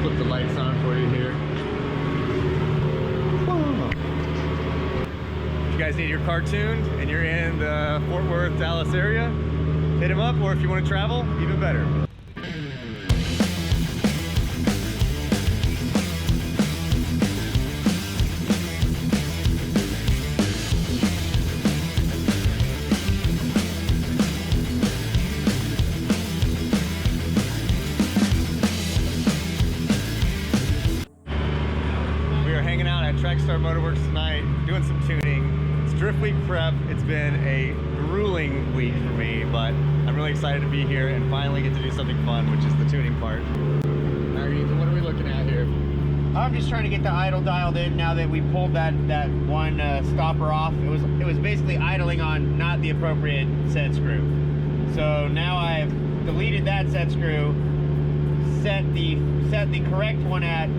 flip the lights on for you here. If you guys need your car tuned and you're in the Fort Worth, Dallas area, hit him up, or if you want to travel, even better. Trackstar Motorworks tonight, doing some tuning. It's Drift Week prep. It's been a grueling week for me, but I'm really excited to be here and finally get to do something fun, which is the tuning part. All right, Ethan, what are we looking at here? I'm just trying to get the idle dialed in now that we pulled that one stopper off. It was basically idling on not the appropriate set screw. So now I've deleted that set screw, set the correct one at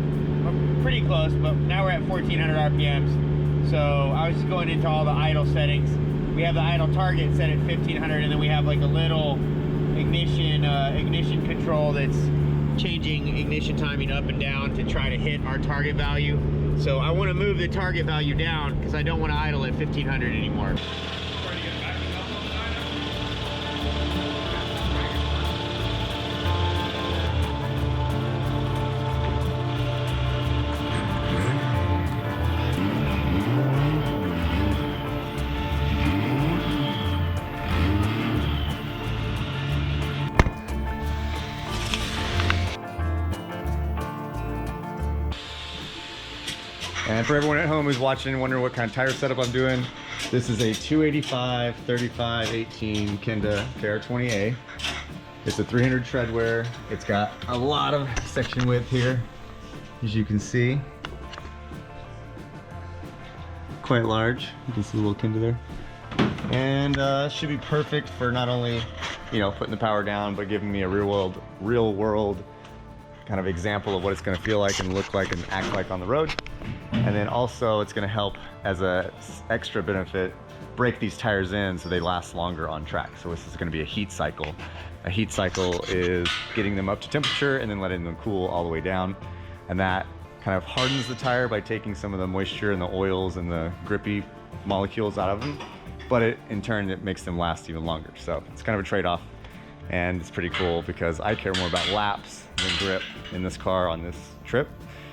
pretty close, but now we're at 1400 RPMs. So I was just going into all the idle settings. We have the idle target set at 1500, and then we have like a little ignition control that's changing ignition timing up and down to try to hit our target value. So I want to move the target value down because I don't want to idle at 1500 anymore. And for everyone at home who's watching and wondering what kind of tire setup I'm doing, this is a 285 35 18 Kenda KR20A. It's a 300 tread wear. It's got a lot of section width here, as you can see. Quite large. You can see a little Kenda there. And should be perfect for not only, you know, putting the power down, but giving me a real world kind of example of what it's going to feel like and look like and act like on the road. And then also it's going to help, as a extra benefit, break these tires in so they last longer on track. So this is going to be a heat cycle. A heat cycle is getting them up to temperature and then letting them cool all the way down. And that kind of hardens the tire by taking some of the moisture and the oils and the grippy molecules out of them. But in turn, it makes them last even longer. So it's kind of a trade-off. And it's pretty cool because I care more about laps than grip in this car on this trip.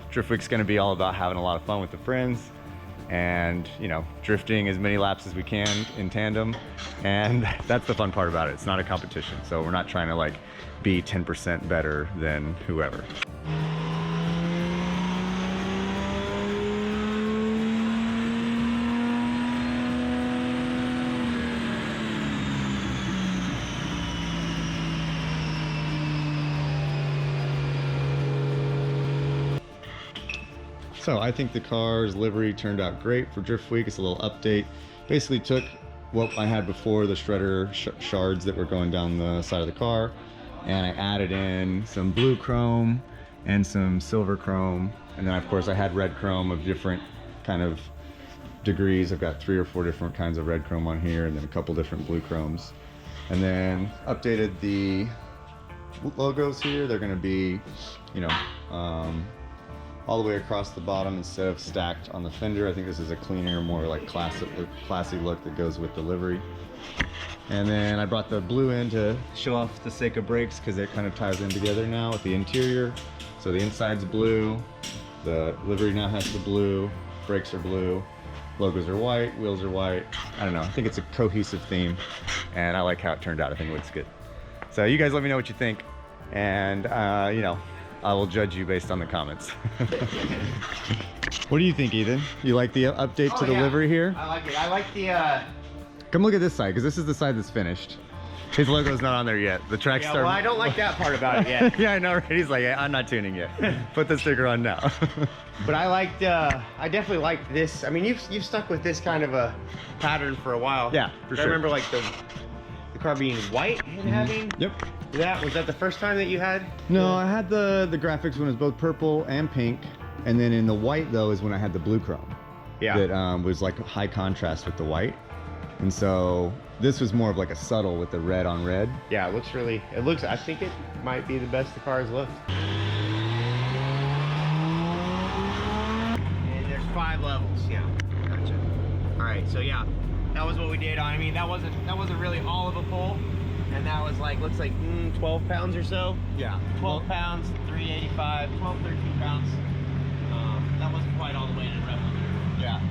Drift Week's gonna be all about having a lot of fun with the friends and, you know, drifting as many laps as we can in tandem. And that's the fun part about it. It's not a competition. So we're not trying to like be 10% better than whoever. So I think the car's livery turned out great for Drift Week. It's a little update. Basically took what I had before, the shredder shards that were going down the side of the car, and I added in some blue chrome and some silver chrome. And then of course I had red chrome of different kind of degrees. I've got 3 or 4 different kinds of red chrome on here, and then a couple different blue chromes. And then updated the logos here. They're gonna be, you know, all the way across the bottom instead of stacked on the fender. I think this is a cleaner, more like classy look that goes with the livery. And then I brought the blue in to show off the Seika brakes because it kind of ties in together now with the interior. So the inside's blue, the livery now has the blue, brakes are blue, logos are white, wheels are white. I don't know, I think it's a cohesive theme and I like how it turned out. I think it looks good. So you guys let me know what you think, and you know, I will judge you based on the comments. What do you think, Ethan? You like the update to the livery here? I like it. I like the... Come look at this side, because this is the side that's finished. His logo's not on there yet. The Trackstar... Yeah, well, I don't like that part about it yet. Yeah, I know, right? He's like, I'm not tuning yet. Put the sticker on now. But I liked, I definitely liked this. I mean, you've stuck with this kind of a pattern for a while. Yeah, for sure. I remember like the car being white and having... Yep. Was that the first time that you had? No, I had the graphics when it was both purple and pink, and then in the white though is when I had the blue chrome. Yeah. That was like high contrast with the white, and so this was more of like a subtle with the red on red. Yeah, it looks. I think it might be the best the car's looked. levels. Yeah. Gotcha. All right. So yeah, that was what we did. I mean, that wasn't really all of a pull, and that was like looks like 12 pounds or so. Yeah. 12 pounds, 385, 12, 13 pounds. That wasn't quite all the way to the rev limiter. Yeah.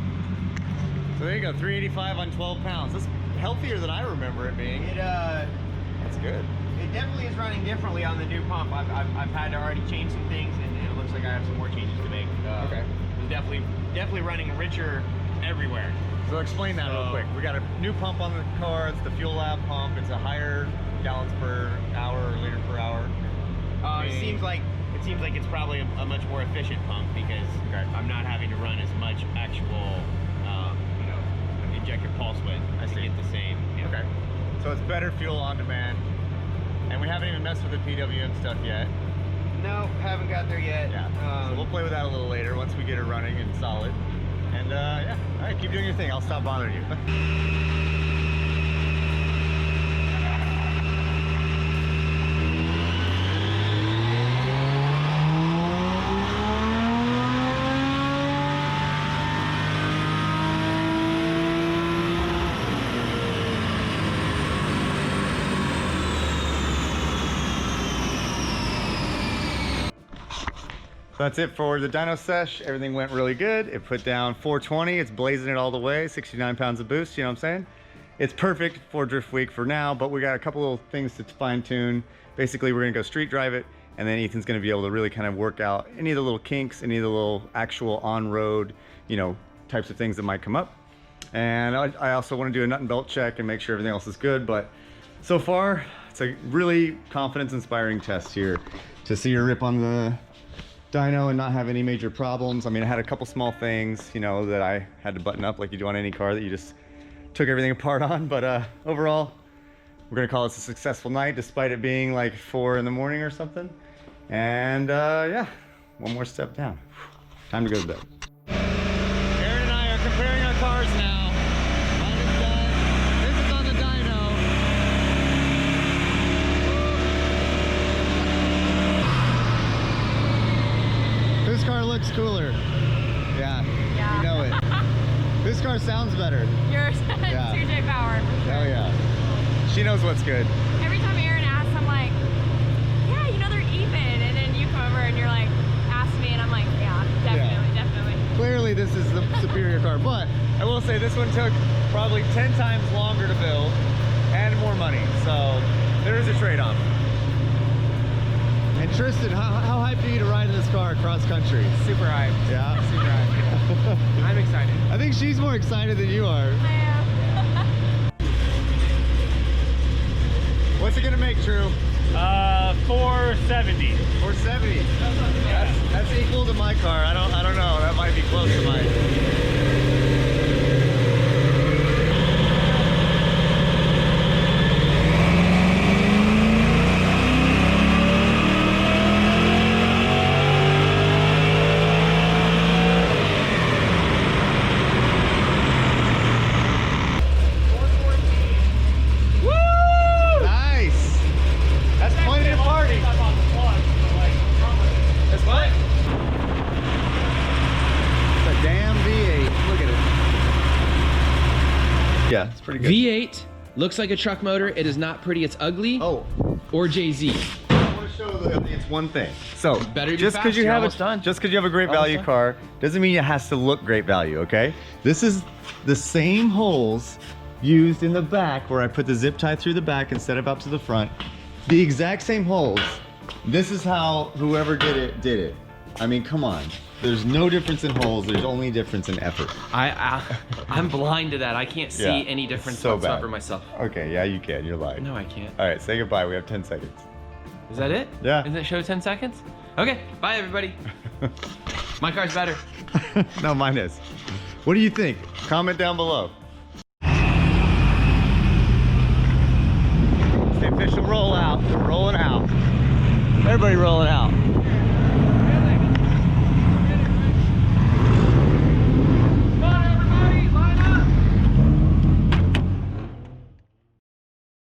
So there you go, 385 on 12 pounds. That's healthier than I remember it being. That's good. It definitely is running differently on the new pump. I've had to already change some things, and it looks like I have some more changes to make. Okay. It's definitely running richer everywhere. So explain that real quick. We got a new pump on the car. It's the Fuel Lab pump. It's a higher gallons per hour or liter per hour. It seems like it's probably a much more efficient pump because I'm not having to run as much actual, injector pulse width to get the same. Okay. So it's better fuel on demand, and we haven't even messed with the PWM stuff yet. No, haven't got there yet. Yeah. So we'll play with that a little later once we get it running and solid. And yeah, all right, keep doing your thing. I'll stop bothering you. So that's it for the dyno sesh. Everything went really good. It put down 420. It's blazing it all the way. 69 pounds of boost, you know what I'm saying? It's perfect for Drift Week for now, but we got a couple little things to fine tune. Basically, we're gonna go street drive it, and then Ethan's gonna be able to really kind of work out any of the little kinks, any of the little actual on-road, types of things that might come up. And I also wanna do a nut and belt check and make sure everything else is good, but so far, it's a really confidence-inspiring test here to see her rip on the dyno and not have any major problems. I mean, I had a couple small things, that I had to button up like you do on any car that you just took everything apart on. But overall, we're gonna call this a successful night despite it being like 4 in the morning or something. And yeah, one more step down. Time to go to bed. Aaron and I are comparing our cars now. Mine is done. This is on the dyno. This car looks cooler. Yeah. You know it. This car sounds better. Yours, Yeah. 2J power. Hell yeah. She knows what's good. Every time Aaron asks, I'm like, yeah, they're even. And then you come over and you're like, ask me, and I'm like, yeah, definitely. Clearly this is the superior car, but I will say this one took probably 10 times longer to build and more money. So there is a trade-off. And Tristan, how hyped are you to ride in this car across country? Super hyped. Yeah? Super hyped. I'm excited. I think she's more excited than you are. I am. What's it gonna make, True? 470. 470. That's equal to my car. I don't know. That might be close to mine. Yeah, it's pretty good. V8 looks like a truck motor. It is not pretty. It's ugly. Oh, Or JZ. I want to show that it's one thing. So Better be just fast, because you you're have almost done. just because you have a great Almost value done. car doesn't mean it has to look great value. Okay, this is the same holes used in the back where I put the zip tie through the back instead of up to the front. The exact same holes. This is how whoever did it. I mean, come on. There's no difference in holes. There's only difference in effort. I'm blind to that. I can't see Yeah, any difference so whatsoever bad. myself. Okay, yeah, you can. You're lying. No, I can't. All right, say goodbye. We have 10 seconds. Is that it? Yeah. Does it show 10 seconds? Okay, bye everybody. My car's better. No, mine is. What do you think? Comment down below. It's the official rollout. We're rolling out. Everybody rolling out.